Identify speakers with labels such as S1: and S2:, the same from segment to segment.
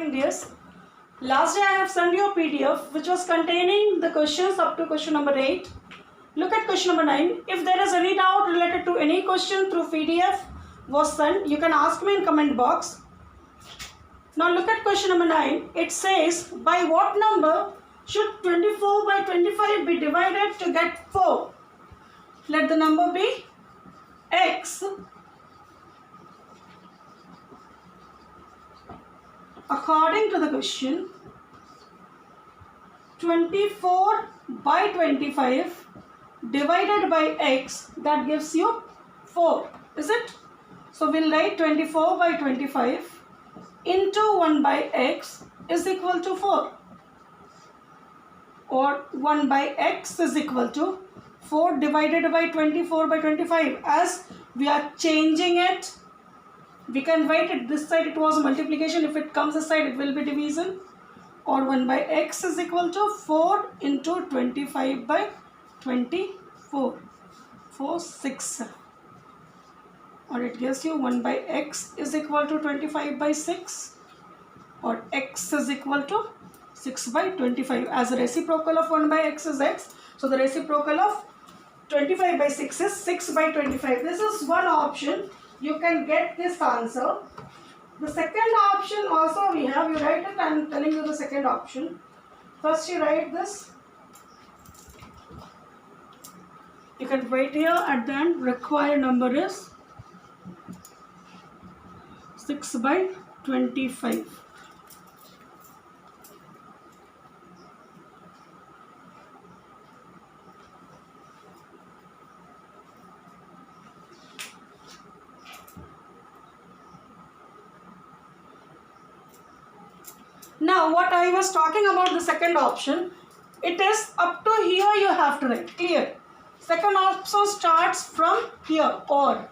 S1: regarding this. Last day I have sent you a PDF which was containing the questions up to question number 8. Look at question number 9. If there is any doubt related to any question through PDF was sent, you can ask me in comment box. Now look at question number 9. It says, by what number should 24 by 25 be divided to get 4? Let the number be x. According to the question, 24 by 25 divided by x, that gives you 4, is it? So we'll write 24 by 25 into 1 by x is equal to 4, or 1 by x is equal to 4 divided by 24 by 25. As we are changing it, we can write it this side, it was multiplication. If it comes this side, it will be division. Or 1 by x is equal to 4 into 25 by 24. 4, 6. Or it gives you 1 by x is equal to 25 by 6. Or x is equal to 6 by 25. As the reciprocal of 1 by x is x, so the reciprocal of 25 by 6 is 6 by 25. This is one option. You can get this answer. The second option also we have. You write it. I am telling you the second option. First you write this. You can write here at the end. Required number is 6 by 25. Now what I was talking about the second option, it is up to here you have to write, clear. Second option starts from here, or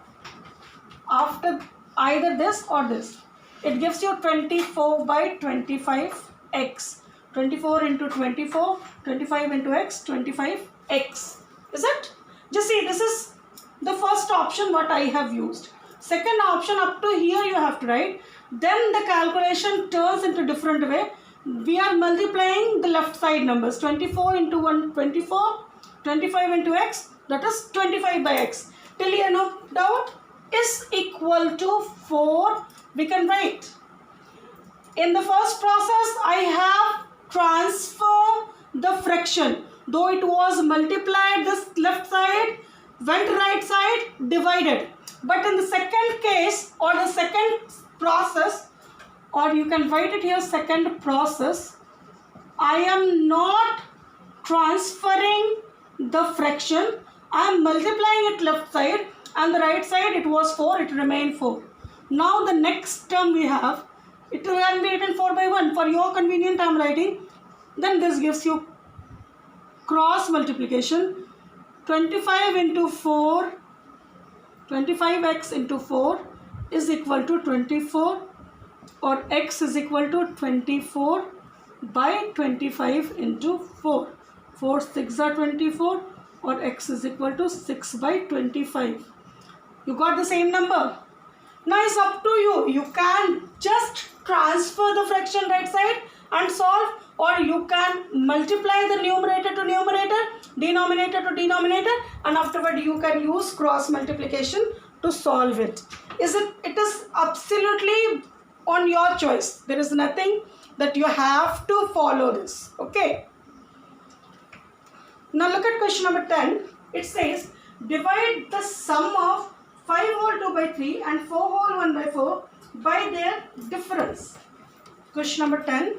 S1: after either this or this. It gives you 24 by 25 x. 24 into 24, 25 into x, 25 x. Is it? Just see, this is the first option what I have used. Second option, up to here you have to write. Then the calculation turns into different way. We are multiplying the left side numbers. 24 into 1, 24. 25 into x, that is 25 by x. Till here no doubt, is equal to 4. We can write. In the first process, I have transferred the fraction. Though it was multiplied, this left side went right side, divided. But in the second case, or the second process, or you can write it here, second process, I am not transferring the fraction. I am multiplying it left side, and the right side it was 4, it remained 4. Now the next term we have, it can be written 4 by 1. For your convenience I am writing. Then this gives you cross multiplication. 25 into 4, 25x into 4 is equal to 24, or x is equal to 24 by 25 into 4. 4 6 are 24, or x is equal to 6 by 25. You got the same number. Now it's up to you. You can just transfer the fraction right side and solve, or you can multiply the numerator to numerator, denominator to denominator, and afterward you can use cross multiplication to solve it. It is absolutely on your choice. There is nothing that you have to follow this. Okay. Now look at question number 10. It says, divide the sum of 5 whole 2 by 3 and 4 whole 1 by 4 by their difference. Question number 10.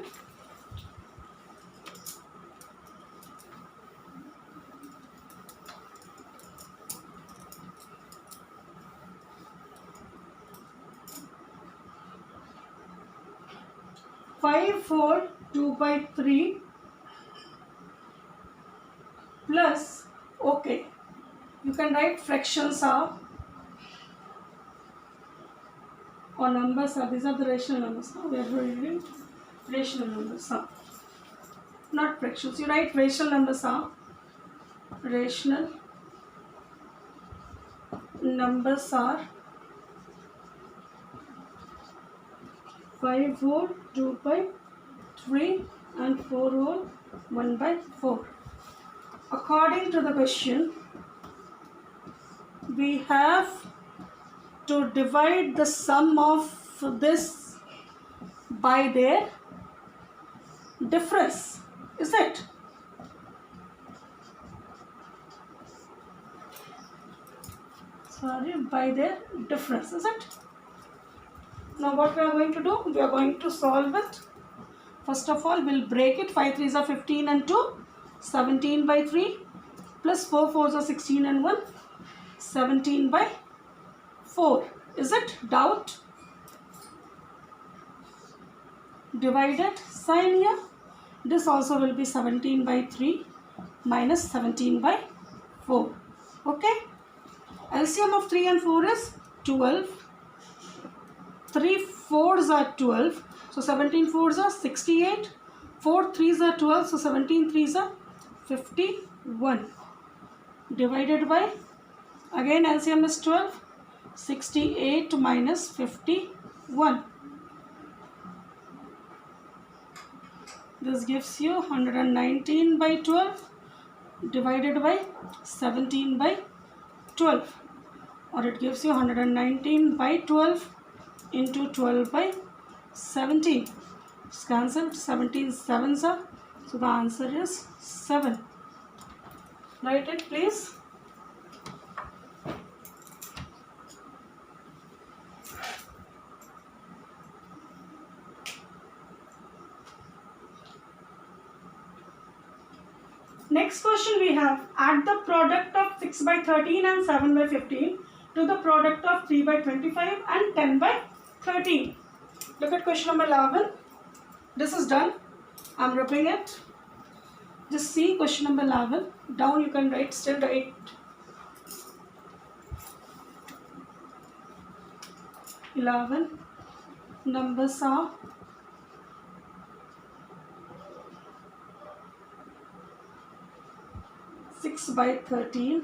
S1: Five whole 2 by 3 plus, okay, you can write fractions are, or numbers are, these are the rational numbers. We are writing rational numbers are, not fractions. You write rational numbers are, rational numbers are 5 whole 2 by 3 and 4 whole 1 by 4. According to the question, we have to divide the sum of this by their difference, is it? Sorry, by their difference, is it? Now what we are going to do? We are going to solve it. First of all, we'll break it. 5 3s are 15 and 2, 17 by 3, plus 4 4s are 16 and 1, 17 by 4. Is it? Doubt? Divided sign here. This also will be 17 by 3 minus 17 by 4. Okay? LCM of 3 and 4 is 12. 3 4s are 12. So 17 4s are 68. 4 3s are 12. So 17 3s are 51. Divided by, again LCM is 12. 68 minus 51. This gives you 119 by 12 divided by 17 by 12. Or it gives you 119 by 12 into 12 by 17. It's cancelled. 17 sevens are. So the answer is 7. Write it please. Next question we have, add the product of 6 by 13 and 7 by 15 to the product of 3 by 25 and 10 by 13. Look at question number 11. This is done. I'm rubbing it. Just see question number 11. Down you can write, still write. 11. Numbers are 6 by 13,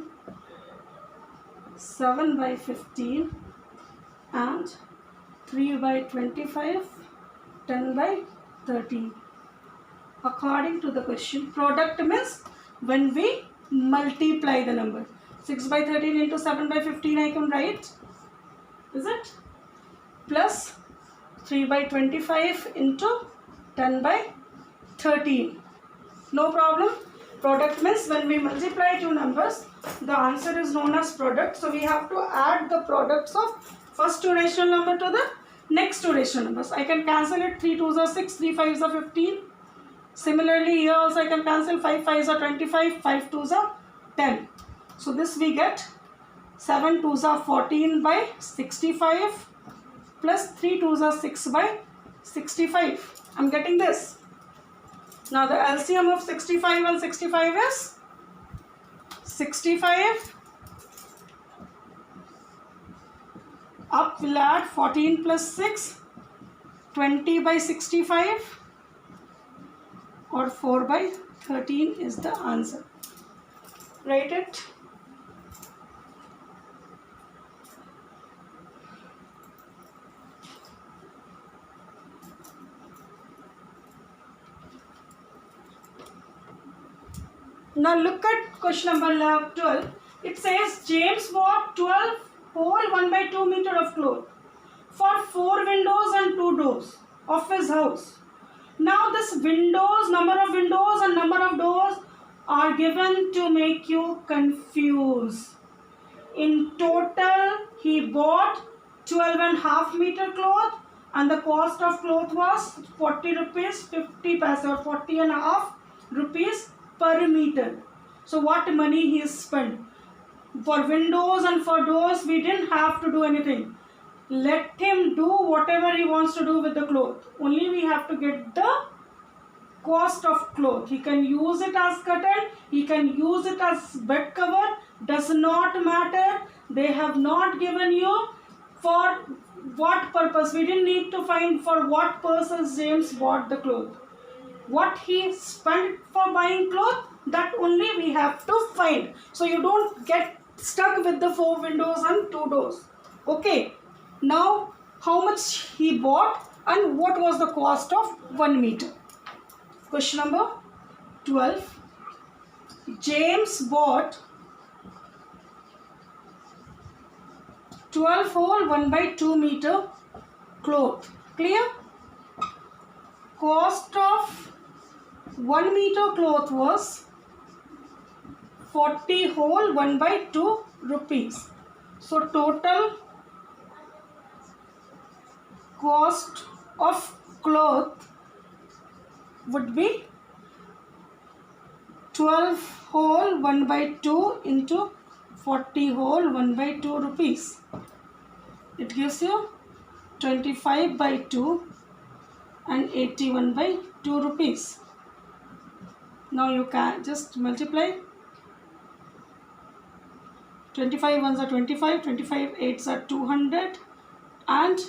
S1: 7 by 15 and 3 by 25, 10 by 13. According to the question, product means when we multiply the number. 6 by 13 into 7 by 15 I can write, is it? Plus 3 by 25 into 10 by 13. No problem. Product means when we multiply two numbers, the answer is known as product. So we have to add the products of first two rational number to the next two rational numbers. I can cancel it. 3 2s are 6, 3 5s are 15. Similarly, here also I can cancel 5 5s are 25, 5 2s are 10. So this we get 7 2s are 14 by 65 plus 3 2s are 6 by 65. I'm getting this. Now the LCM of 65 and 65 is 65. Up we'll add 14 plus 6, 20 by 65 or 4 by 13 is the answer. Write it. Now look at question number 12. It says James bought 12 whole 1 by 2 meter of cloth for 4 windows and 2 doors of his house. Now this windows, number of windows and number of doors are given to make you confused. In total he bought 12.5 meter cloth and the cost of cloth was 40 rupees 50 paise or 40.5 rupees per meter. So what money he spent? For windows and for doors we didn't have to do anything. Let him do whatever he wants to do with the cloth. Only we have to get the cost of cloth. He can use it as curtain, he can use it as bed cover, does not matter. They have not given you for what purpose. We didn't need to find for what purpose James bought the cloth. What he spent for buying clothes, that only we have to find. So you don't get stuck with the 4 windows and 2 doors. Okay. Now how much he bought And what was the cost of 1 meter? Question number 12. James bought 12 hole 1/2 meter cloth. Clear? Cost of 1 meter cloth was 40 hole 1/2 rupees. So total cost of cloth would be 12 hole 1/2 into 40 hole 1/2 rupees. It gives you 25/2 and 81/2 rupees. Now you can just multiply. 25 ones are 25, 25 eights are 200 and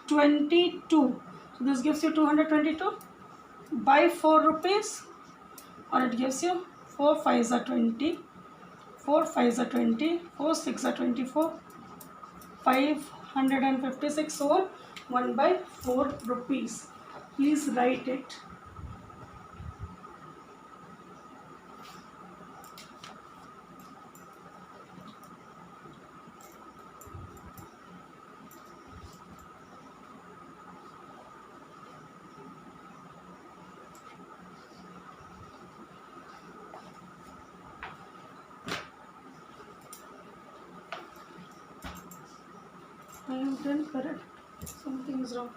S1: 22. So this gives you 222 by 4 rupees, or it gives you 4 5s are 20, 4 5s are 20, 4 6 are 24, 556 or 1/4 rupees. Please write it. I have done correct. Something is wrong.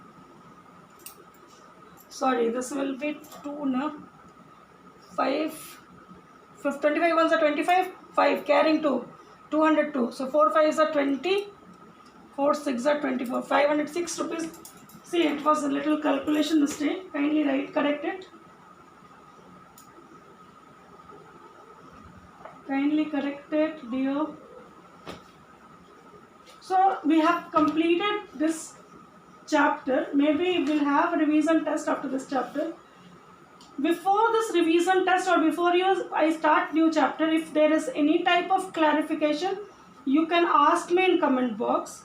S1: Sorry, this will be 2 now. 5 25 ones are 25, 5 carrying 2, 202. So 4 5s are 20, 4 6 are 24, 506 rupees. See, it was a little calculation mistake. Kindly correct it. Kindly correct it, dear. So we have completed this chapter. Maybe we'll have a revision test after this chapter. Before this revision test or before I start new chapter, if there is any type of clarification, you can ask me in comment box.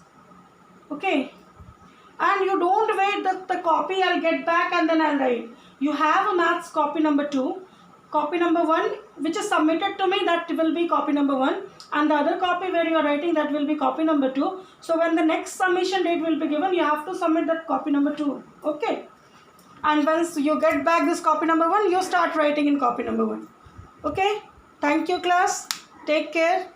S1: Okay? And you don't wait that the copy I'll get back and then I'll write. You have a maths copy number 2. Copy number 1 which is submitted to me, that will be copy number 1, and the other copy where you are writing, that will be copy number 2. So when the next submission date will be given, you have to submit that copy number 2. Okay? And once you get back this copy number 1, you start writing in copy number 1. Okay? Thank you class. Take care.